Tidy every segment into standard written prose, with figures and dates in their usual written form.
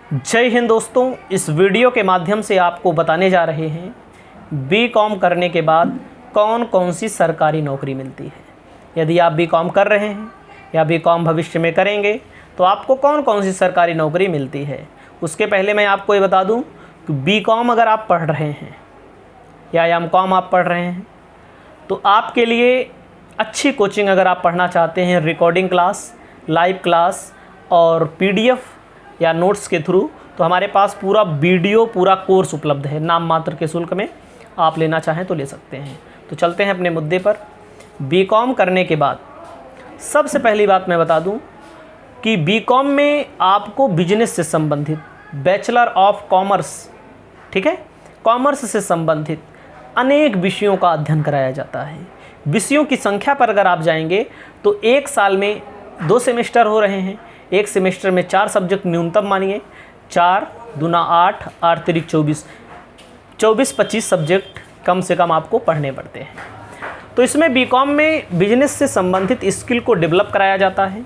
जय हिंद दोस्तों, इस वीडियो के माध्यम से आपको बताने जा रहे हैं बीकॉम करने के बाद कौन कौन सी सरकारी नौकरी मिलती है। यदि आप बीकॉम कर रहे हैं या बीकॉम भविष्य में करेंगे तो आपको कौन कौन सी सरकारी नौकरी मिलती है। उसके पहले मैं आपको ये बता दूं कि बीकॉम अगर आप पढ़ रहे हैं या एमकॉम आप पढ़ रहे हैं तो आपके लिए अच्छी कोचिंग अगर आप पढ़ना चाहते हैं, रिकॉर्डिंग क्लास, लाइव क्लास और पीडीएफ या नोट्स के थ्रू, तो हमारे पास पूरा वीडियो पूरा कोर्स उपलब्ध है। नाम मात्र के शुल्क में आप लेना चाहें तो ले सकते हैं। तो चलते हैं अपने मुद्दे पर। बीकॉम करने के बाद सबसे पहली बात मैं बता दूं कि बीकॉम में आपको बिजनेस से संबंधित बैचलर ऑफ कॉमर्स, ठीक है, कॉमर्स से संबंधित अनेक विषयों का अध्ययन कराया जाता है। विषयों की संख्या पर अगर आप जाएंगे तो एक साल में 2 सेमेस्टर हो रहे हैं। एक सेमेस्टर में 4 सब्जेक्ट न्यूनतम मानिए, 4 दूना 8, 8 तिरिक 24, 24-25 सब्जेक्ट कम से कम आपको पढ़ने पड़ते हैं। तो इसमें बीकॉम में बिजनेस से संबंधित स्किल को डेवलप कराया जाता है।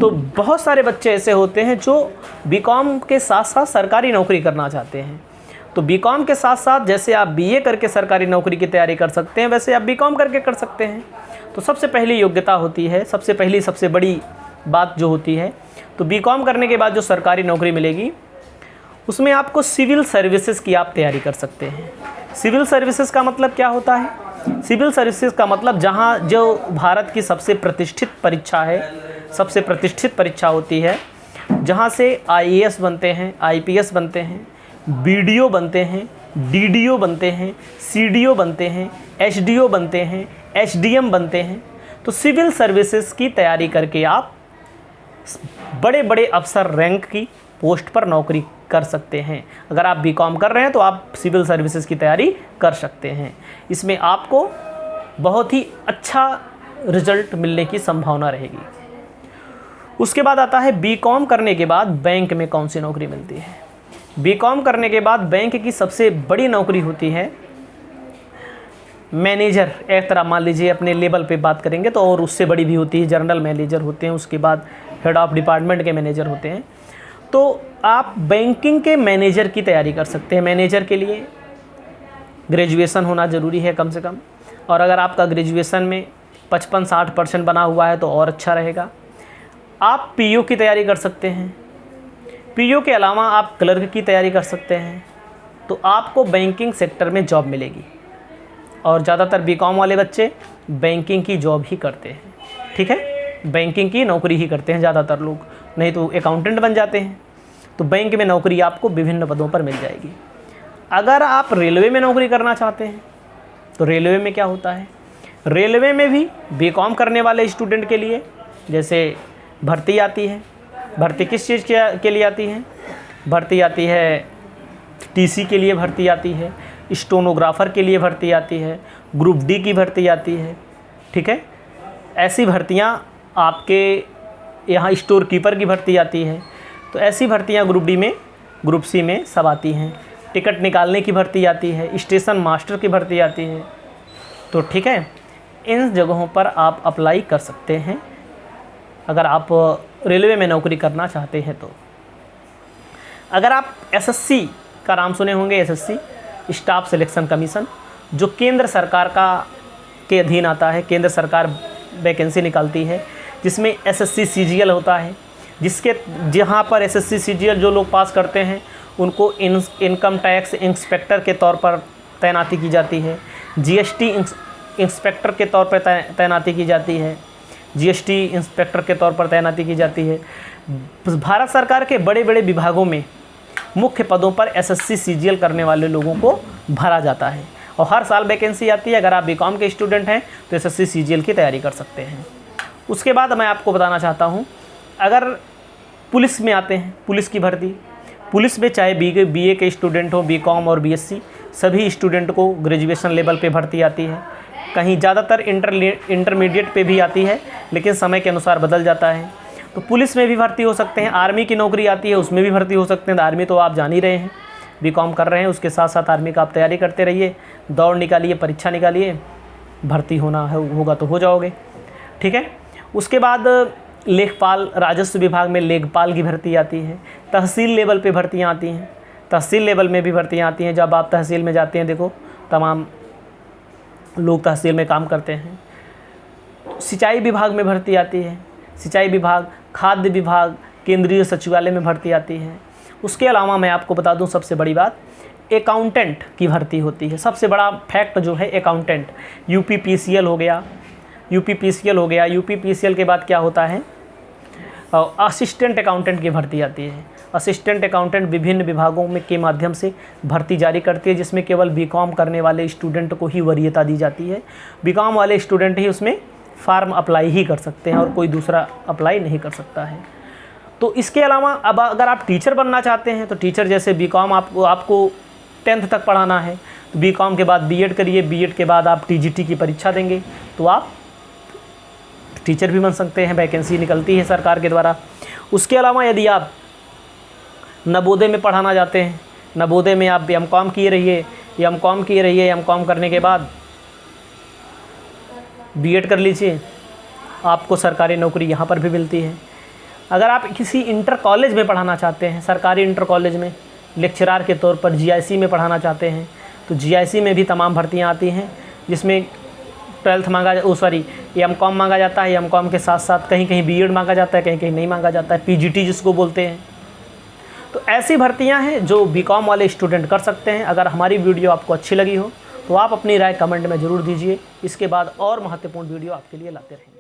तो बहुत सारे बच्चे ऐसे होते हैं जो बीकॉम के साथ साथ सरकारी नौकरी करना चाहते हैं। तो बीकॉम के साथ साथ जैसे आप बीए करके सरकारी नौकरी की तैयारी कर सकते हैं, वैसे आप बीकॉम करके कर सकते हैं। तो सबसे पहली योग्यता होती है, सबसे बड़ी बात जो होती है, तो बीकॉम करने के बाद जो सरकारी नौकरी मिलेगी उसमें आपको सिविल सर्विसेज की आप तैयारी कर सकते हैं। सिविल सर्विसेज का मतलब क्या होता है? सिविल सर्विसेज का मतलब जहां जो भारत की सबसे प्रतिष्ठित परीक्षा है, सबसे प्रतिष्ठित परीक्षा होती है, जहां से आईएएस बनते हैं, आईपीएस बनते हैं, बीडीओ बनते हैं, डीडीओ बनते हैं, सीडीओ बनते हैं, एसडीओ बनते हैं, एसडीएम बनते हैं। तो सिविल सर्विसेज की तैयारी करके आप बड़े बड़े अफसर रैंक की पोस्ट पर नौकरी कर सकते हैं। अगर आप बीकॉम कर रहे हैं तो आप सिविल सर्विसेज की तैयारी कर सकते हैं। इसमें आपको बहुत ही अच्छा रिजल्ट मिलने की संभावना रहेगी। उसके बाद आता है बीकॉम करने के बाद बैंक में कौन सी नौकरी मिलती है। बीकॉम करने के बाद बैंक की सबसे बड़ी नौकरी होती है मैनेजर। एक तरह मान लीजिए अपने लेवल पे बात करेंगे तो और उससे बड़ी भी होती है, जनरल मैनेजर होते हैं, उसके बाद हेड ऑफ डिपार्टमेंट के मैनेजर होते हैं। तो आप बैंकिंग के मैनेजर की तैयारी कर सकते हैं। मैनेजर के लिए ग्रेजुएशन होना ज़रूरी है कम से कम, और अगर आपका ग्रेजुएशन में 55-60% बना हुआ है तो और अच्छा रहेगा। आप पीओ की तैयारी कर सकते हैं। पीओ के अलावा आप क्लर्क की तैयारी कर सकते हैं। तो आपको बैंकिंग सेक्टर में जॉब मिलेगी, और ज़्यादातर बीकॉम वाले बच्चे बैंकिंग की जॉब ही करते हैं, ठीक है, बैंकिंग की नौकरी ही करते हैं ज़्यादातर लोग, नहीं तो अकाउंटेंट बन जाते हैं। तो बैंक में नौकरी आपको विभिन्न पदों पर मिल जाएगी। अगर आप रेलवे में नौकरी करना चाहते हैं तो रेलवे में क्या होता है, रेलवे में भी बीकॉम करने वाले स्टूडेंट के लिए जैसे भर्ती आती है। भर्ती किस चीज़ के लिए आती है? भर्ती आती है टीसी के लिए, भर्ती आती है स्टेनोग्राफर के लिए, भर्ती आती है ग्रुप डी की भर्ती आती है, ठीक है। ऐसी भर्तियां आपके यहाँ स्टोर कीपर की भर्ती आती है। तो ऐसी भर्तियां ग्रुप डी में, ग्रुप सी में सब आती हैं। टिकट निकालने की भर्ती आती है, स्टेशन मास्टर की भर्ती आती है। तो ठीक है, इन जगहों पर आप अप्लाई कर सकते हैं अगर आप रेलवे में नौकरी करना चाहते हैं। तो अगर आप एसएससी का नाम सुने होंगे, एसएससी स्टाफ सिलेक्शन कमीशन, जो केंद्र सरकार के अधीन आता है, केंद्र सरकार वैकेंसी निकालती है जिसमें एसएससी सीजीएल होता है, जहाँ पर एसएससी सीजीएल जो लोग पास करते हैं उनको इनकम टैक्स इंस्पेक्टर के तौर पर तैनाती की जाती है, जीएसटी इंस्पेक्टर के तौर पर तैनाती की जाती है, जीएसटी इंस्पेक्टर के तौर पर तैनाती की जाती है। भारत सरकार के बड़े बड़े विभागों में मुख्य पदों पर एसएससी सीजीएल करने वाले लोगों को भरा जाता है, और हर साल वैकेंसी आती है। अगर आप बीकॉम के स्टूडेंट हैं तो एसएससी सीजीएल की तैयारी कर सकते हैं। उसके बाद मैं आपको बताना चाहता हूं, अगर पुलिस में आते हैं, पुलिस की भर्ती, पुलिस में चाहे बीए के स्टूडेंट हो, बीकॉम और बीएससी, सभी स्टूडेंट को ग्रेजुएशन लेवल पे भर्ती आती है। कहीं ज़्यादातर इंटरमीडिएट पे भी आती है, लेकिन समय के अनुसार बदल जाता है। तो पुलिस में भी भर्ती हो सकते हैं। आर्मी की नौकरी आती है, उसमें भी भर्ती हो सकते हैं। आर्मी तो आप जान ही रहे हैं, बीकॉम कर रहे हैं, उसके साथ साथ आर्मी का आप तैयारी करते रहिए, दौड़ निकालिए, परीक्षा निकालिए, भर्ती होना होगा तो हो जाओगे, ठीक है। उसके बाद लेखपाल, राजस्व विभाग में लेखपाल की भर्ती आती है। तहसील लेवल पे भर्तियाँ आती हैं, तहसील लेवल में भी भर्तियाँ आती हैं। जब आप तहसील में जाते हैं, देखो तमाम लोग तहसील में काम करते हैं। सिंचाई विभाग में भर्ती आती है, सिंचाई विभाग, खाद्य विभाग, केंद्रीय सचिवालय में भर्ती आती है। उसके अलावा मैं आपको बता दूं सबसे बड़ी बात, अकाउंटेंट की भर्ती होती है। सबसे बड़ा फैक्ट जो है अकाउंटेंट, यूपीपीसीएल हो गया, यूपीपीसीएल हो गया। यूपीपीसीएल के बाद क्या होता है, असिस्टेंट अकाउंटेंट की भर्ती आती है। असिस्टेंट अकाउंटेंट विभिन्न विभागों में के माध्यम से भर्ती जारी करती है, जिसमें केवल बीकॉम करने वाले स्टूडेंट को ही वरीयता दी जाती है। बीकॉम वाले स्टूडेंट ही उसमें फार्म अप्लाई ही कर सकते हैं और कोई दूसरा अप्लाई नहीं कर सकता है। तो इसके अलावा अब अगर आप टीचर बनना चाहते हैं तो टीचर जैसे बीकॉम आपको 10th तक पढ़ाना है, तो बीकॉम के बाद बीएड करिए, बीएड के बाद आप टीजीटी की परीक्षा देंगे तो आप टीचर भी बन सकते हैं, वैकेंसी निकलती है सरकार के द्वारा। उसके अलावा यदि आप नवोदय में पढ़ाना चाहते हैं, नवोदय में आप एमकॉम किए रहिए, एमकॉम करने के बाद बीएड कर लीजिए, आपको सरकारी नौकरी यहाँ पर भी मिलती है। अगर आप किसी इंटर कॉलेज में पढ़ाना चाहते हैं, सरकारी इंटर कॉलेज में लेक्चरार के तौर पर जीआईसी में पढ़ाना चाहते हैं, तो जीआईसी में भी तमाम भर्तियाँ आती हैं, जिसमें 12th एमकॉम मांगा जाता है। एमकॉम के साथ साथ कहीं कहीं बीएड मांगा जाता है, कहीं कहीं नहीं मांगा जाता है, पीजीटी जिसको बोलते हैं। तो ऐसी भर्तियां हैं जो बीकॉम वाले स्टूडेंट कर सकते हैं। अगर हमारी वीडियो आपको अच्छी लगी हो तो आप अपनी राय कमेंट में ज़रूर दीजिए। इसके बाद और महत्वपूर्ण वीडियो आपके लिए लाते रहेंगे।